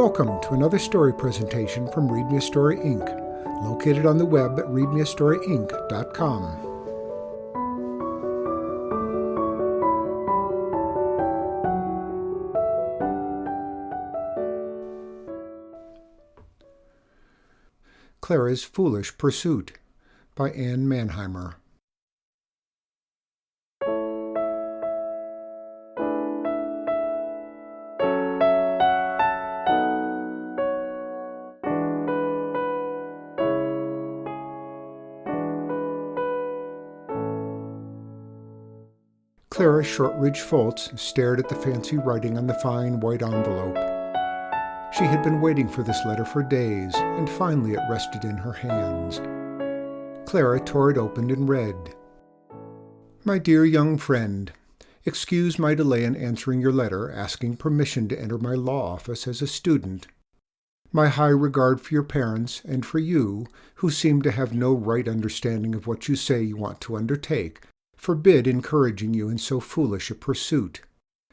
Welcome to another story presentation from Read Me a Story, Inc., located on the web at readmeastoryinc.com. Clara's Foolish Pursuit by Manheimer. Clara Foltz stared at the fancy writing on the fine white envelope. She had been waiting for this letter for days, and finally it rested in her hands. Clara tore it open and read, "My dear young friend, excuse my delay in answering your letter asking permission to enter my law office as a student. My high regard for your parents and for you, who seem to have no right understanding of what you say you want to undertake, forbid encouraging you in so foolish a pursuit,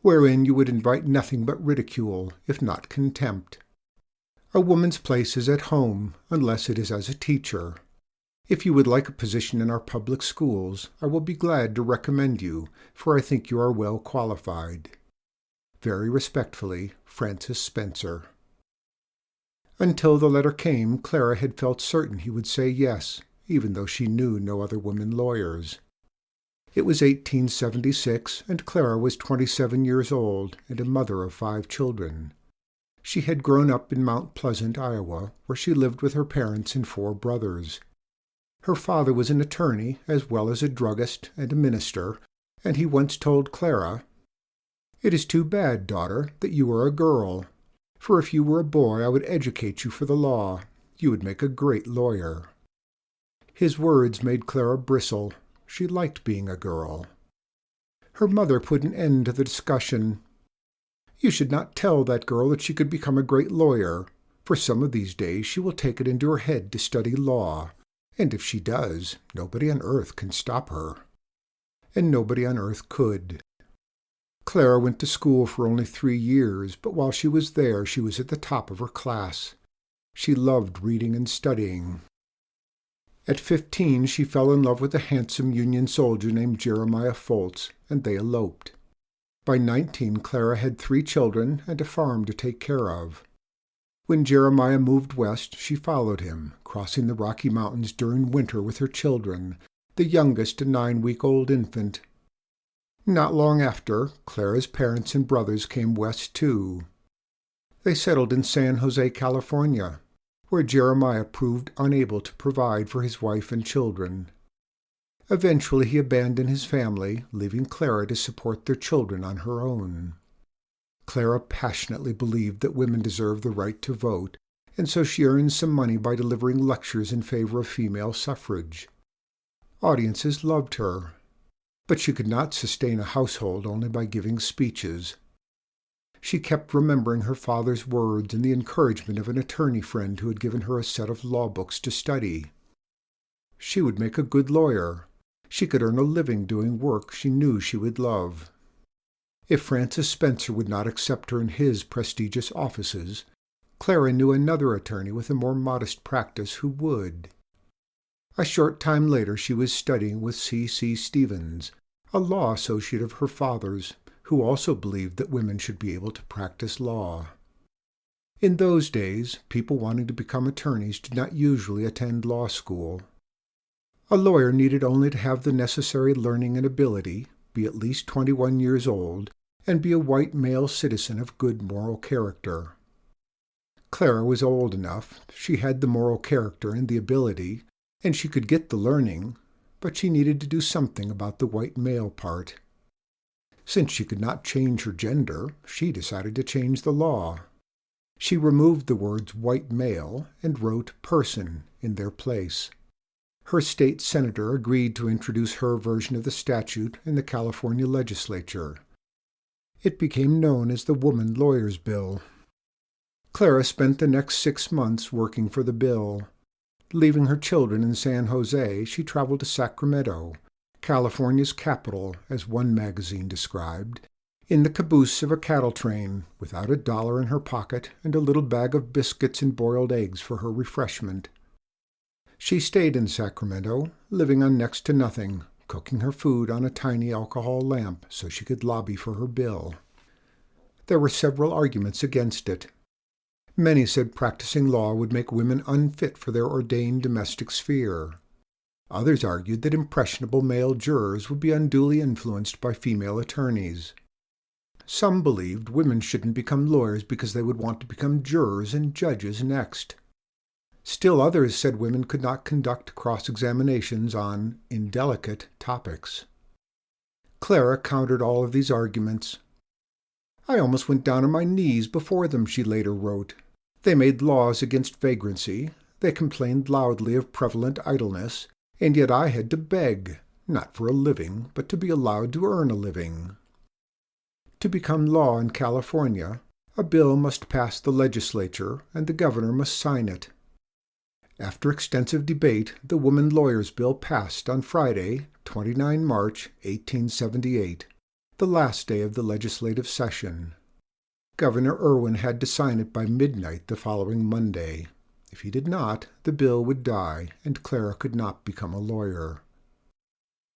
wherein you would invite nothing but ridicule, if not contempt. A woman's place is at home, unless it is as a teacher. If you would like a position in our public schools, I will be glad to recommend you, for I think you are well qualified. Very respectfully, Francis Spencer." Until the letter came, Clara had felt certain he would say yes, even though she knew no other women lawyers. It was 1876, and Clara was 27 years old and a mother of 5 children. She had grown up in Mount Pleasant, Iowa, where she lived with her parents and 4 brothers. Her father was an attorney as well as a druggist and a minister, and he once told Clara, "It is too bad, daughter, that you are a girl, for if you were a boy I would educate you for the law. You would make a great lawyer." His words made Clara bristle. She liked being a girl. Her mother put an end to the discussion. "You should not tell that girl that she could become a great lawyer, for some of these days she will take it into her head to study law, and if she does, nobody on earth can stop her." And nobody on earth could. Clara went to school for only 3 years, but while she was there she was at the top of her class. She loved reading and studying. At 15, she fell in love with a handsome Union soldier named Clara Foltz, and they eloped. By 19, Clara had 3 children and a farm to take care of. When Jeremiah moved west, she followed him, crossing the Rocky Mountains during winter with her children, the youngest a 9-week-old infant. Not long after, Clara's parents and brothers came west too. They settled in San Jose, California, where Jeremiah proved unable to provide for his wife and children. Eventually he abandoned his family, leaving Clara to support their children on her own. Clara passionately believed that women deserve the right to vote, and so she earned some money by delivering lectures in favor of female suffrage. Audiences loved her, but she could not sustain a household only by giving speeches. She kept remembering her father's words and the encouragement of an attorney friend who had given her a set of law books to study. She would make a good lawyer. She could earn a living doing work she knew she would love. If Francis Spencer would not accept her in his prestigious offices, Clara knew another attorney with a more modest practice who would. A short time later she was studying with C.C. Stevens, a law associate of her father's, who also believed that women should be able to practice law. In those days, people wanting to become attorneys did not usually attend law school. A lawyer needed only to have the necessary learning and ability, be at least 21 years old, and be a white male citizen of good moral character. Clara was old enough, she had the moral character and the ability, and she could get the learning, but she needed to do something about the white male part. Since she could not change her gender, she decided to change the law. She removed the words white male and wrote person in their place. Her state senator agreed to introduce her version of the statute in the California legislature. It became known as the Woman Lawyers Bill. Clara spent the next 6 months working for the bill. Leaving her children in San Jose, she traveled to Sacramento, California's capital, as one magazine described, in the caboose of a cattle train, without a dollar in her pocket and a little bag of biscuits and boiled eggs for her refreshment. She stayed in Sacramento, living on next to nothing, cooking her food on a tiny alcohol lamp so she could lobby for her bill. There were several arguments against it. Many said practicing law would make women unfit for their ordained domestic sphere. Others argued that impressionable male jurors would be unduly influenced by female attorneys. Some believed women shouldn't become lawyers because they would want to become jurors and judges next. Still others said women could not conduct cross-examinations on indelicate topics. Clara countered all of these arguments. "I almost went down on my knees before them," she later wrote. "They made laws against vagrancy, they complained loudly of prevalent idleness, and yet I had to beg, not for a living, but to be allowed to earn a living." To become law in California, a bill must pass the legislature and the governor must sign it. After extensive debate, the Woman Lawyers Bill passed on Friday, 29 March 1878, the last day of the legislative session. Governor Irwin had to sign it by midnight the following Monday. If he did not, the bill would die, and Clara could not become a lawyer.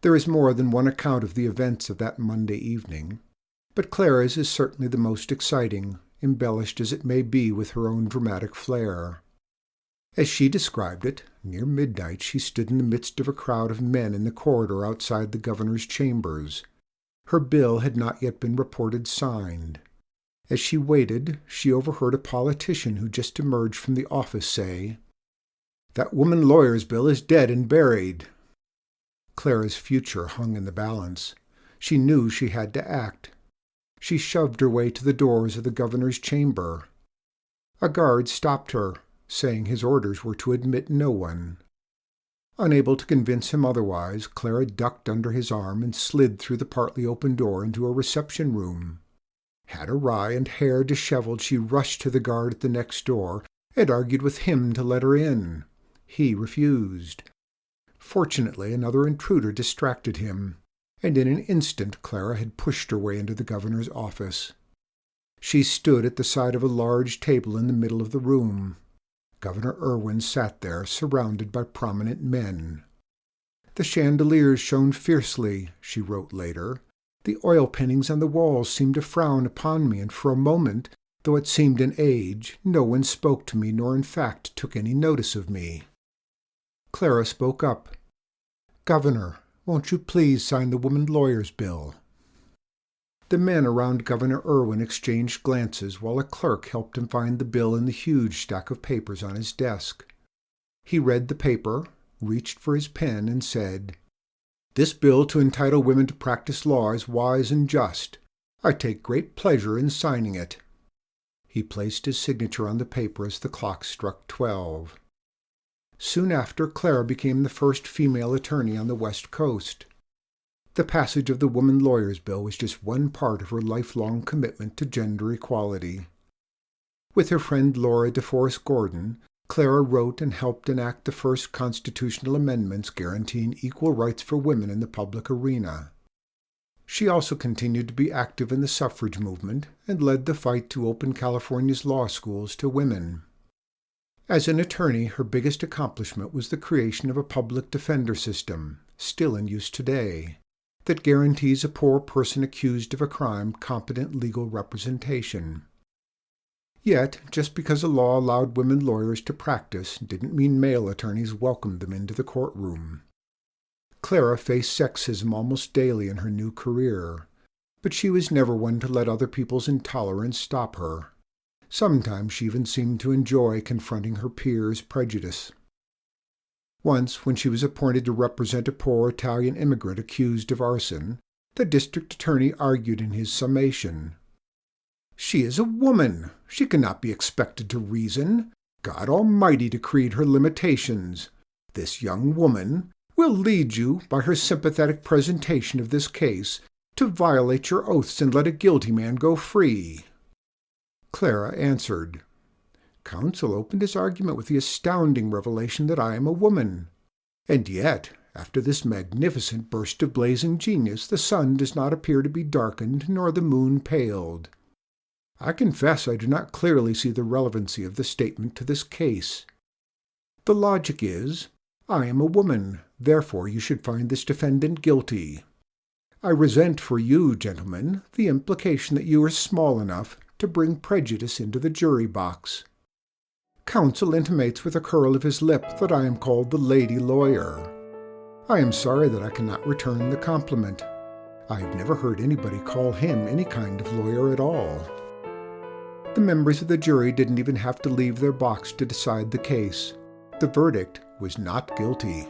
There is more than one account of the events of that Monday evening, but Clara's is certainly the most exciting, embellished as it may be with her own dramatic flair. As she described it, near midnight she stood in the midst of a crowd of men in the corridor outside the governor's chambers. Her bill had not yet been reported signed. As she waited, she overheard a politician who just emerged from the office say, "That woman lawyer's bill is dead and buried." Clara's future hung in the balance. She knew she had to act. She shoved her way to the doors of the governor's chamber. A guard stopped her, saying his orders were to admit no one. Unable to convince him otherwise, Clara ducked under his arm and slid through the partly open door into a reception room. Hat awry and hair disheveled, she rushed to the guard at the next door and argued with him to let her in. He refused. Fortunately, another intruder distracted him, and in an instant Clara had pushed her way into the governor's office. She stood at the side of a large table in the middle of the room. Governor Irwin sat there, surrounded by prominent men. "The chandeliers shone fiercely," she wrote later. "The oil paintings on the walls seemed to frown upon me, and for a moment, though it seemed an age, no one spoke to me nor in fact took any notice of me." Clara spoke up. "Governor, won't you please sign the Woman Lawyers Bill?" The men around Governor Irwin exchanged glances while a clerk helped him find the bill in the huge stack of papers on his desk. He read the paper, reached for his pen, and said, "This bill to entitle women to practice law is wise and just. I take great pleasure in signing it." He placed his signature on the paper as the clock struck 12. Soon after, Clara became the first female attorney on the West Coast. The passage of the Woman Lawyers Bill was just one part of her lifelong commitment to gender equality. With her friend Laura DeForest Gordon, Clara wrote and helped enact the first constitutional amendments guaranteeing equal rights for women in the public arena. She also continued to be active in the suffrage movement and led the fight to open California's law schools to women. As an attorney, her biggest accomplishment was the creation of a public defender system, still in use today, that guarantees a poor person accused of a crime competent legal representation. Yet, just because a law allowed women lawyers to practice didn't mean male attorneys welcomed them into the courtroom. Clara faced sexism almost daily in her new career, but she was never one to let other people's intolerance stop her. Sometimes she even seemed to enjoy confronting her peers' prejudice. Once, when she was appointed to represent a poor Italian immigrant accused of arson, the district attorney argued in his summation, "She is a woman. She cannot be expected to reason. God Almighty decreed her limitations. This young woman will lead you, by her sympathetic presentation of this case, to violate your oaths and let a guilty man go free." Clara answered, "Counsel opened his argument with the astounding revelation that I am a woman. And yet, After this magnificent burst of blazing genius, the sun does not appear to be darkened, nor the moon paled. I confess I do not clearly see the relevancy of the statement to this case. The logic is, I am a woman, therefore you should find this defendant guilty. I resent for you, gentlemen, the implication that you are small enough to bring prejudice into the jury box. Counsel intimates with a curl of his lip that I am called the lady lawyer. I am sorry that I cannot return the compliment. I have never heard anybody call him any kind of lawyer at all. The members of the jury didn't even have to leave their box to decide the case. The verdict was not guilty.